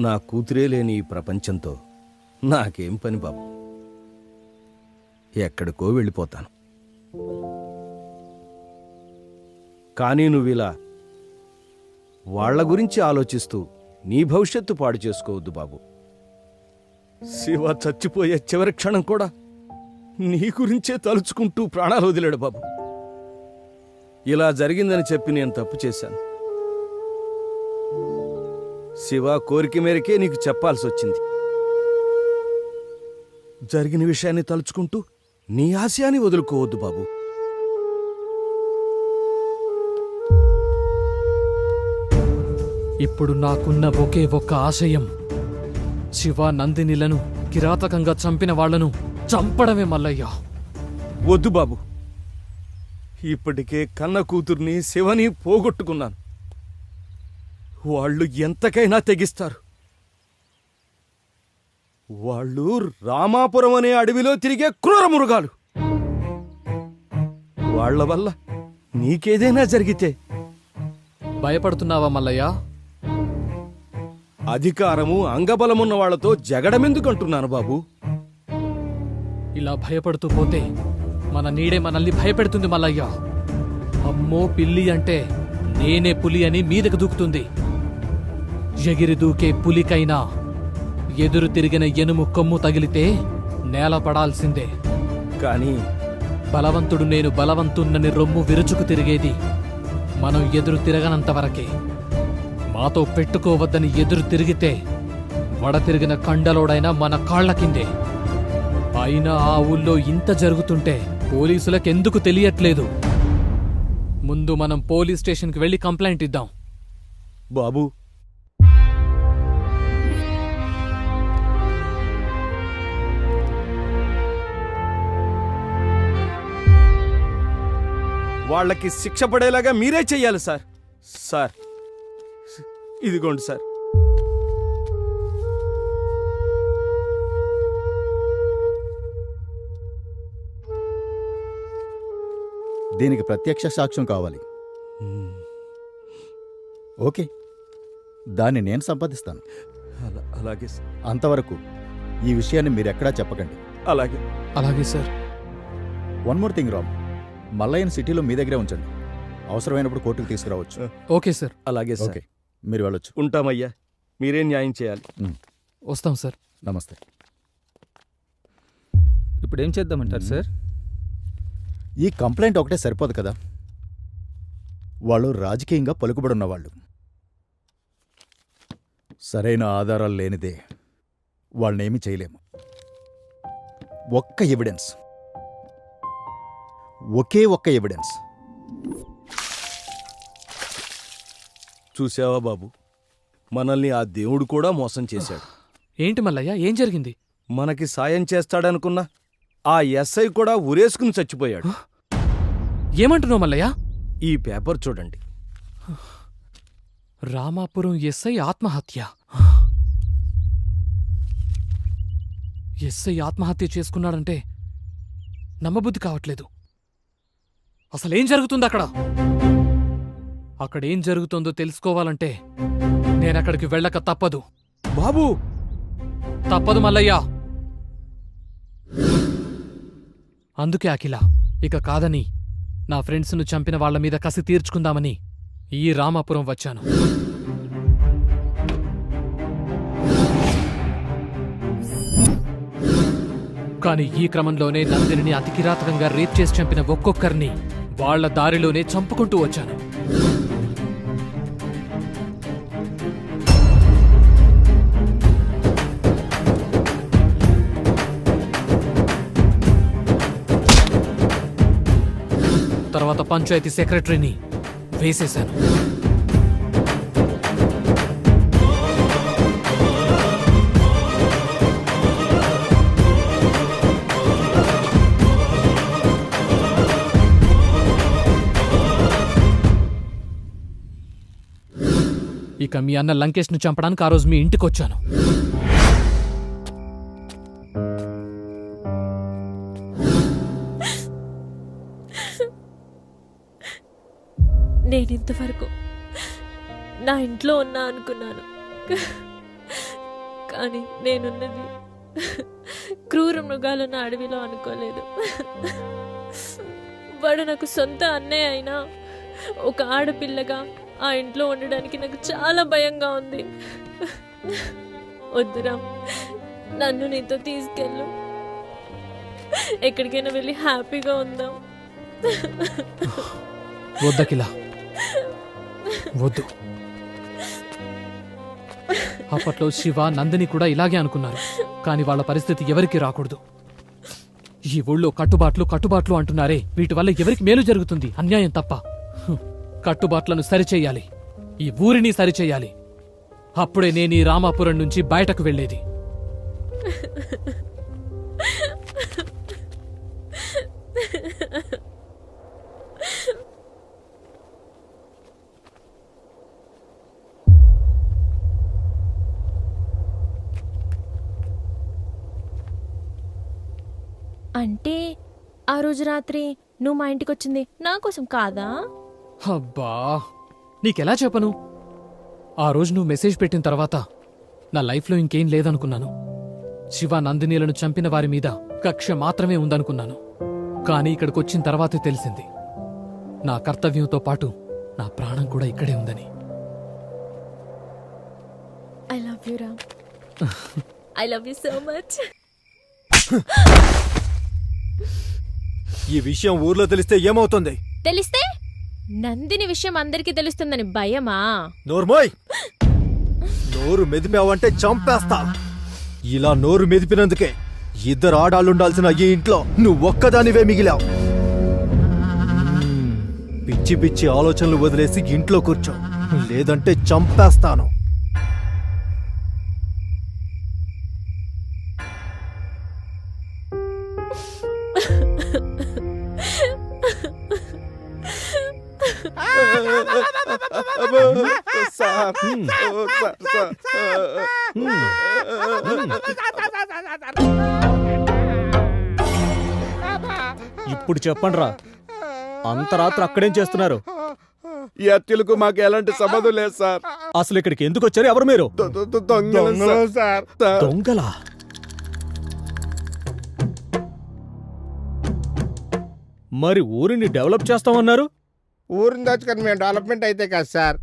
నా కూతురే లేని ఈ ప్రపంచంతో నాకేం పని బాబు. ఎక్కడికో వెళ్ళిపోతాను. కానీ నువ్విలా వాళ్ల గురించి ఆలోచిస్తూ నీ భవిష్యత్తు పాడు చేసుకోవద్దు బాబు. శివ చచ్చిపోయే చివరి క్షణం కూడా నీ గురించే తలుచుకుంటూ ప్రాణాలు వదిలాడు బాబు. ఇలా జరిగిందని చెప్పి నేను తప్పు చేశాను. శివ కోరిక మేరకే నీకు చెప్పాల్సి వచ్చింది. జరిగిన విషయాన్ని తలుచుకుంటూ నీ ఆశయాన్ని వదులుకోవద్దు బాబు. ఇప్పుడు నాకున్న ఒకే ఒక్క ఆశయం శివ నందినిలను కిరాతకంగా చంపిన వాళ్లను చంపడమే మల్లయ్య. వద్దు బాబు, ఇప్పటికే కన్న కూతుర్ని శివని పోగొట్టుకున్నాను. వాళ్ళు ఎంతకైనా తెగిస్తారు. వాళ్ళు రామాపురం అనే అడవిలో తిరిగే క్రూర మృగాలు. వాళ్ళ వల్ల నీకేదైనా జరిగితే భయపడుతున్నావా మల్లయ్య? అధికారము అంగబలమున్న వాళ్లతో జగడమెందుకంటున్నాను బాబు. ఇలా భయపడుతూ పోతే మన నీడే మనల్ని భయపెడుతుంది మల్లయ్య. అమ్మో పిల్లి అంటే నేనే పులి అని మీదకు దూకుతుంది. ఎగిరి దూకే పులికైనా ఎదురు తిరిగిన ఎనుము కొమ్ము తగిలితే నేల పడాల్సిందే. కానీ బలవంతుడు నేను బలవంతున్నని రొమ్ము విరుచుకు తిరిగేది మనం ఎదురు తిరగనంత వరకే. మాతో పెట్టుకోవద్దని ఎదురు తిరిగితే వడ తిరిగిన కండలోడైనా మన కాళ్ల కిందే. అయినా ఆ ఊళ్ళో ఇంత జరుగుతుంటే పోలీసులకెందుకు తెలియట్లేదు? ముందు మనం పోలీస్ స్టేషన్కి వెళ్ళి కంప్లైంట్ ఇద్దాం. బాబు, వాళ్ళకి శిక్ష పడేలాగా మీరే చెయ్యాలి సార్. సార్ ఇదిగోండి సార్. దీనికి ప్రత్యక్ష సాక్ష్యం కావాలి. ఓకే, దాన్ని నేను సంపాదిస్తాను. అలాగే సార్. అంతవరకు ఈ విషయాన్ని మీరెక్కడా చెప్పకండి. అలాగే అలాగే sir. One more thing Ram, మల్లయ్యని సిటీలో మీ దగ్గరే ఉంచండి. అవసరమైనప్పుడు కోర్టుకు తీసుకురావచ్చు. Okay sir. అలాగే సార్. ఓకే, మీరు వెళ్ళొచ్చు. ఉంటామయ్యా, మీరే న్యాయం చేయాలి. వస్తాం సార్. నమస్తే. ఇప్పుడు ఏం చేద్దామంటారు సార్? ఈ కంప్లైంట్ ఒకటే సరిపోదు కదా. వాళ్ళు రాజకీయంగా పలుకుబడున్నవాళ్ళు. సరైన ఆధారాలు లేనిదే వాళ్ళనేమీ చేయలేము. ఒక్క ఎవిడెన్స్, ఒకే ఒక్క ఎవిడెన్స్. చూసావా బాబు, మనల్ని ఆ దేవుడు కూడా మోసం చేశాడు. ఏంటి మల్లయ్య, ఏం జరిగింది? మనకి సాయం చేస్తాడనుకున్నా ఆ ఎస్ఐ కూడా ఉరేసుకుని చచ్చిపోయాడు. ఏమంటున్నావు మల్లయ్య? ఈ పేపర్ చూడండి. రామాపురం ఎస్ఐ ఆత్మహత్య. ఎస్ఐ ఆత్మహత్య చేసుకున్నాడంటే నమ్మబుద్ధి కావట్లేదు. అసలేం జరుగుతుంది అక్కడ? అక్కడేం జరుగుతుందో తెలుసుకోవాలంటే నేనక్కడికి వెళ్ళక తప్పదు. బాబు, తప్పదు మల్లయ్య. అందుకే అఖిల ఇక కాదని నా ఫ్రెండ్స్ను చంపిన వాళ్ల మీద కసి తీర్చుకుందామని ఈ రామాపురం వచ్చాను. కాని ఈ క్రమంలోనే నందినిని అతి కిరాతకంగా రేప్ చేసి చంపిన ఒక్కొక్కరిని వాళ్ల దారిలోనే చంపుకుంటూ వచ్చాను. తర్వాత పంచాయతీ సెక్రటరీని వేసేశాను. ఇక మీ అన్న లంకేష్ను చంపడానికి ఆ రోజు మీ ఇంటికొచ్చాను. నేనింతవరకు నా ఇంట్లో ఉన్నా అనుకున్నాను, కానీ నేనున్నది క్రూర మృగాలున్న అడవిలో అనుకోలేదు. వాడు నాకు సొంత అన్నయ్య అయినా ఒక ఆడపిల్లగా ఆ ఇంట్లో ఉండడానికి నాకు చాలా భయంగా ఉంది. వద్దురా, నన్ను నీతో తీసుకెళ్ళు, ఎక్కడికైనా వెళ్ళి హ్యాపీగా ఉందాం. వద్దకిలా, వద్దు. అప్పట్లో శివ, నందిని కూడా ఇలాగే అనుకున్నారు. కానీ వాళ్ళ పరిస్థితి ఎవరికి రాకూడదు. ఈ ఊళ్ళో కట్టుబాట్లు అంటున్నారే, వీటి వల్ల ఎవరికి మేలు జరుగుతుంది? అన్యాయం తప్ప. కట్టుబాట్లను సరిచేయాలి, ఈ ఊరిని సరిచేయాలి. అప్పుడే నేను ఈ రామాపురం నుంచి బయటకు వెళ్ళేది. అంటే ఆ రోజు రాత్రి నువ్వు మా ఇంటికి వచ్చింది నా కోసం కాదా? అబ్బా, నీకెలా చెప్పను? ఆ రోజు నువ్వు మెసేజ్ పెట్టిన తర్వాత నా లైఫ్లో ఇంకేం లేదనుకున్నాను. శివ నందినీలను చంపిన వారి మీద కక్ష మాత్రమే ఉందనుకున్నాను. కానీ ఇక్కడికొచ్చిన తర్వాతే తెలిసింది నా కర్తవ్యంతో పాటు నా ప్రాణం కూడా ఇక్కడే ఉందని. I love you Ram. I love you so much. ఈ విషయం ఊర్లో తెలిస్తే ఏమవుతుంది? తెలిస్తే నందిని విషయం అందరికీ తెలుస్తుందని భయమా? నోర్మోయ్, నోరు మెదిపావంటే చంపేస్తా. ఇలా నోరు మెదిపినందుకే ఇద్దరు ఆడాళ్ళుండాల్సిన ఈ ఇంట్లో నువ్వు ఒక్కదానివే మిగిలావు. పిచ్చి పిచ్చి ఆలోచనలు వదిలేసి ఇంట్లో కూర్చో, లేదంటే చంపేస్తాను. ఇప్పుడు చెప్పండ్రా, అంత రాత్రి అక్కడేం చేస్తున్నారు? ఈ హత్యలకు మాకు ఎలాంటి సంబంధం లేదు సార్. అసలు ఇక్కడికి ఎందుకు వచ్చారు? ఎవరు మీరు? దొంగలు సార్. దొంగలా? మరి ఊరిని డెవలప్ చేస్తామన్నారు. ఊరిని దాచుకొని మేము డెవలప్మెంట్ అయితే కాదు సార్,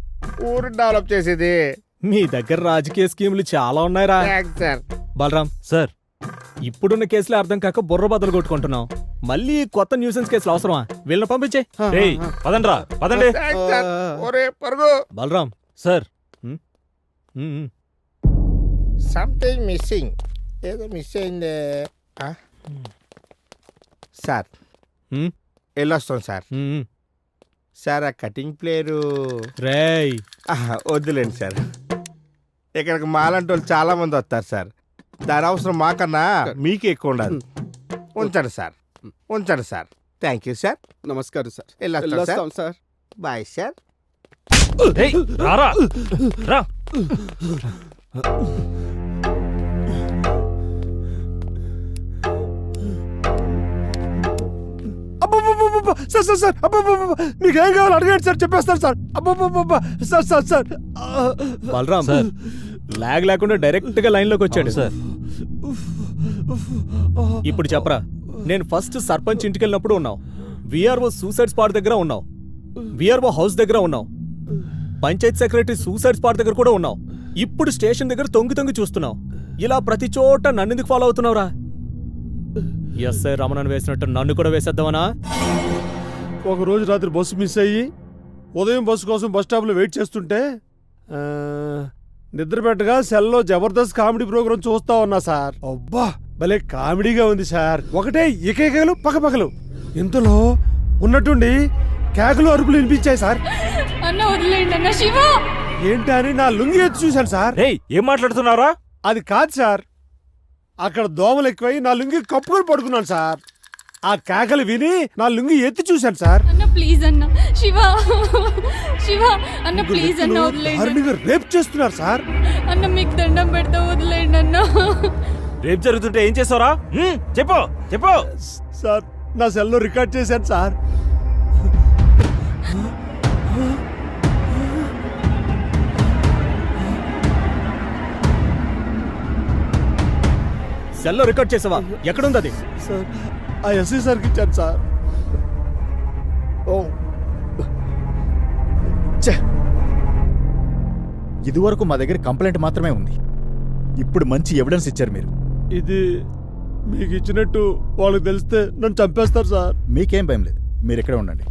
ఊరిని డెవలప్ చేసేది. మీ దగ్గర రాజకీయ స్కీములు చాలా ఉన్నాయిరా. సార్ బలరాం సార్, ఇప్పుడున్న కేసులే అర్థం కాక బుర్ర బద్దలు కొట్టుకుంటున్నాం. మళ్ళీ కొత్త న్యూసెన్స్ కేసులు అవసరమా? వీళ్ళని పంపించే. రేయ్ పదండ్రా, పదండి. ఒరే పరుగు. బలరాం సార్, సంథింగ్ మిస్సింగ్, ఏదో మిస్ అయిందే. సార్ వెళ్ళొస్తాం సార్. సార్ ఆ కటింగ్ ప్లేయరు రేయ్ వద్దులేండి సార్. ఇక్కడికి మాలంటి వాళ్ళు చాలా మంది వస్తారు సార్. దాని అవసరం మాకన్నా మీకే ఎక్కువ ఉండదు. ఉంచండి సార్, ఉంచండి సార్. Thank you sir. నమస్కారం సార్. వెళ్ళొస్తాం సార్. Bye sir. రేయ్, రారా, రా. సార్ సార్ సార్ మీకు ఏం కావాలి అడగండి సార్, చెప్పేస్తాను సార్. అబ్బా sir sir sir. Balaram lag లేకుండా డైరెక్ట్ గా లైన్ లోకి వచ్చాడు సార్. ఇప్పుడు చెప్పరా, నేను ఫస్ట్ సర్పంచ్ ఇంటికి వెళ్ళినప్పుడు ఉన్నావు, విఆర్ఓ సూసైడ్ స్పాట్ దగ్గర ఉన్నావు, విఆర్ఓ హౌస్ దగ్గర ఉన్నావు, పంచాయత్ సెక్రటరీ సూసైడ్ స్పాట్ దగ్గర కూడా ఉన్నావు. ఇప్పుడు స్టేషన్ దగ్గర తొంగి తొంగి చూస్తున్నావు. ఇలా ప్రతి చోట నన్ను ఎందుకు ఫాలో అవుతున్నావురా? ఎస్ఐ రమణను వేసినట్టు నన్ను కూడా వేసేద్దామనా? ఒక రోజు రాత్రి బస్సు మిస్ అయ్యి ఉదయం బస్సు కోసం బస్ స్టాప్లో వెయిట్ చేస్తుంటే నిద్ర పెట్టగా సెల్లో జబర్దస్త్ కామెడీ ప్రోగ్రామ్ చూస్తా ఉన్నా సార్. అబ్బా భలే కామెడీగా ఉంది సార్. ఒకటే ఏకైకలు పక్కపక్కలు. ఇంతలో ఉన్నట్టుండి కేకలు అరుపులు వినిపించాయి సార్. అన్న వదిలేండి అన్న. శివ ఏంటి అని నా లుంగి ఎత్తి చూశాను సార్. రేయ్, ఏం మాట్లాడుతున్నారా? అది కాదు సార్, అక్కడ దోమలు ఎక్కువై నా లుంగి కప్పుకొని పడుకున్నాను సార్. ఆ కేకలు విని నా లుంగి ఎత్తి చూశాను సార్. అన్న ప్లీజ్ అన్న. శివ శివ అన్న ప్లీజ్ అన్న వదిలేండి. రేప్ చేస్తున్నారు సార్. అన్న మీకు దండం పెడతా వదిలేండి అన్న. రేపు జరుగుతుంటే ఏం చేసావురా? చెప్పు చెప్పు. సార్ నా సెల్లో రికార్డ్ చేశాను సార్. సెల్లో రికార్డ్ చేసావా? ఎక్కడుంది అది? సార్ ఆ ఎస్ఐ సార్కి ఇచ్చాను సార్. ఇదివరకు మా దగ్గర కంప్లైంట్ మాత్రమే ఉంది, ఇప్పుడు మంచి ఎవిడెన్స్ ఇచ్చారు మీరు. ఇది మీకు ఇచ్చినట్టు వాళ్ళకి తెలిస్తే నన్ను చంపేస్తారు సార్. మీకేం భయం లేదు, మీరు ఇక్కడే ఉండండి,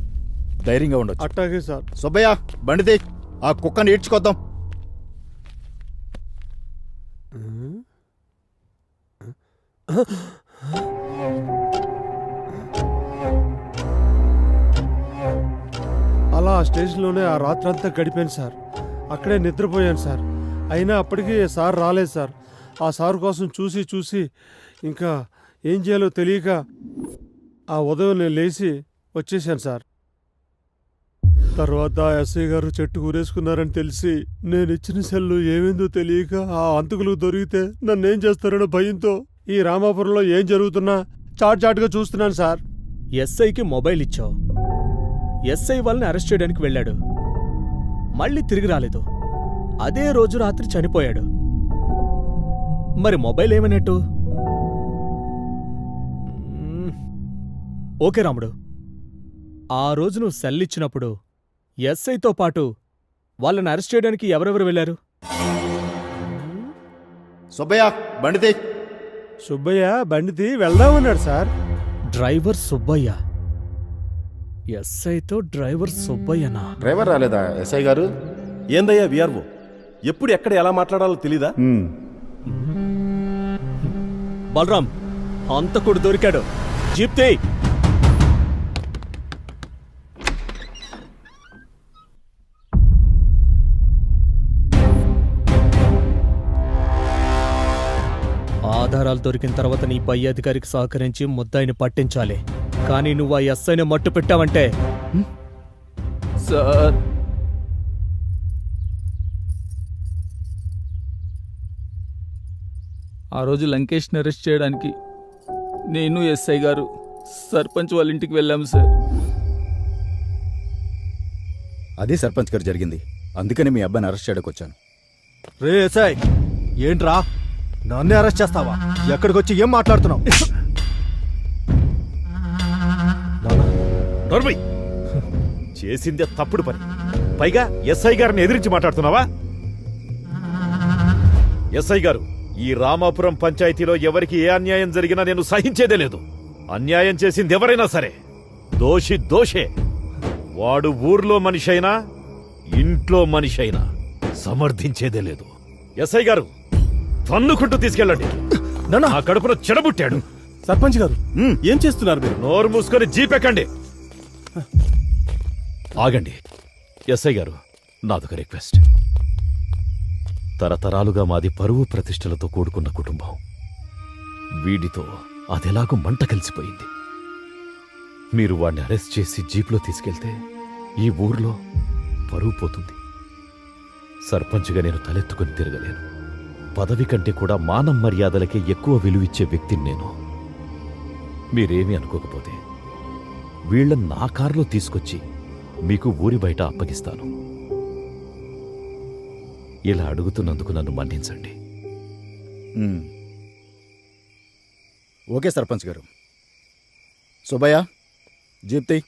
ధైర్యంగా ఉండొచ్చు. అట్టాగే సార్. సుబ్బయ్య బండితే ఆ కుక్కని ఈడ్చుకొద్దాం. అలా ఆ స్టేషన్లోనే ఆ రాత్రంతా గడిపాను సార్. అక్కడే నిద్రపోయాను సార్. అయినా అప్పటికి సార్ రాలేదు సార్. ఆ సార్ కోసం చూసి చూసి ఇంకా ఏం చేయాలో తెలియక ఆ ఉదయం నేను లేచి వచ్చేసాను సార్. తర్వాత ఎస్ఐ గారు చెట్టు ఊరేసుకున్నారని తెలిసి నేను ఇచ్చిన సెల్లు ఏమైందో తెలియక ఆ అంతకులకు దొరికితే నన్నేం చేస్తారనో భయంతో ఈ రామాపురంలో ఏం జరుగుతున్నా చాటుగా చూస్తున్నాను సార్. ఎస్ఐకి మొబైల్ ఇచ్చావు. ఎస్ఐ వాళ్ళని అరెస్ట్ చేయడానికి వెళ్ళాడు. మళ్ళీ తిరిగి రాలేదు. అదే రోజు రాత్రి చనిపోయాడు. మరి మొబైల్ ఏమన్నట్టు? ఓకే రాముడు, ఆ రోజు నువ్వు సెల్ ఇచ్చినప్పుడు ఎస్ఐతో పాటు వాళ్ళని అరెస్ట్ చేయడానికి ఎవరెవరు వెళ్ళారు? సుబ్బయ్య బండితే. సుబ్బయ్య బండిది వెళ్దామన్నాడు సార్. డ్రైవర్ సుబ్బయ్య. ఎస్ఐతో డ్రైవర్ సుబ్బయ్యనా? డ్రైవర్ రాలేదా ఎస్ఐ గారు? ఏందయ్యా విఆర్ఓ, ఎప్పుడు ఎక్కడ ఎలా మాట్లాడాలో తెలీదా? బలరాం, హంతకుడు దొరికాడు. జీప్ తీ. ఆధారాలు దొరికిన తర్వాత నీ పై అధికారికి సహకరించి ముద్దాయిని పట్టించాలి. కానీ నువ్వు ఆ ఎస్ఐని మట్టు పెట్టావంటే సార్, ఆ రోజు లంకేష్ని అరెస్ట్ చేయడానికి నేను ఎస్ఐ గారు సర్పంచ్ వాళ్ళ ఇంటికి వెళ్ళాము సార్. అదే సర్పంచ్ గారు జరిగింది. అందుకని మీ అబ్బాయిని అరెస్ట్ చేయడానికి వచ్చాను. రే ఎస్ఐ, ఏంట్రా నన్నే అరెస్ట్ చేస్తావా? ఎక్కడికొచ్చి ఏం మాట్లాడుతున్నావు? నోర్మై, చేసిందే తప్పుడు పని. పైగా ఎస్ఐ గారిని ఎదిరించి మాట్లాడుతున్నావా? ఎస్ఐ గారు, ఈ రామాపురం పంచాయతీలో ఎవరికి ఏ అన్యాయం జరిగినా నేను సహించేదే లేదు. అన్యాయం చేసింది ఎవరైనా సరే దోషి దోషే. వాడు ఊర్లో మనిషి అయినా ఇంట్లో మనిషి అయినా సమర్థించేదే లేదు. ఎస్ఐ గారు, తన్నుకుంటూ తీసుకెళ్ళండి. నా కడుపులో చెడబుట్టాడు. సర్పంచ్ గారు ఏం చేస్తున్నారు మీరు? నోరు మూసుకొని జీపెక్కండి. ఆగండి. ఎస్ఐ గారు, నాదొక రిక్వెస్ట్. తరతరాలుగా మాది పరువు ప్రతిష్టలతో కూడుకున్న కుటుంబం. వీడితో అదెలాగూ మంట కలిసిపోయింది. మీరు వాడిని అరెస్ట్ చేసి జీప్లో తీసుకెళ్తే ఈ ఊర్లో పరువు పోతుంది. సర్పంచ్గా నేను తలెత్తుకుని తిరగలేను. పదవి కంటే కూడా మానం మర్యాదలకే ఎక్కువ విలువిచ్చే వ్యక్తిని నేను. మీరేమీ అనుకోకపోతే వీళ్ళని నా కారులో తీసుకొచ్చి మీకు ఊరి బయట అప్పగిస్తాను. ఇలా అడుగుతున్నందుకు నన్ను మన్నించండి. ఓకే సర్పంచ్ గారు. సుబ్బయ్య, జీప్ తీ.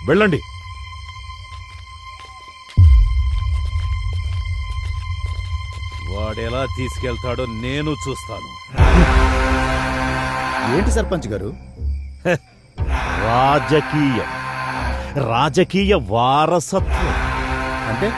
వెళ్ళండి. వాడెలా తీసుకెళ్తాడో నేను చూస్తాను. ఏంటి సర్పంచ్ గారు? రాజకీయ వారసత్వం అంటే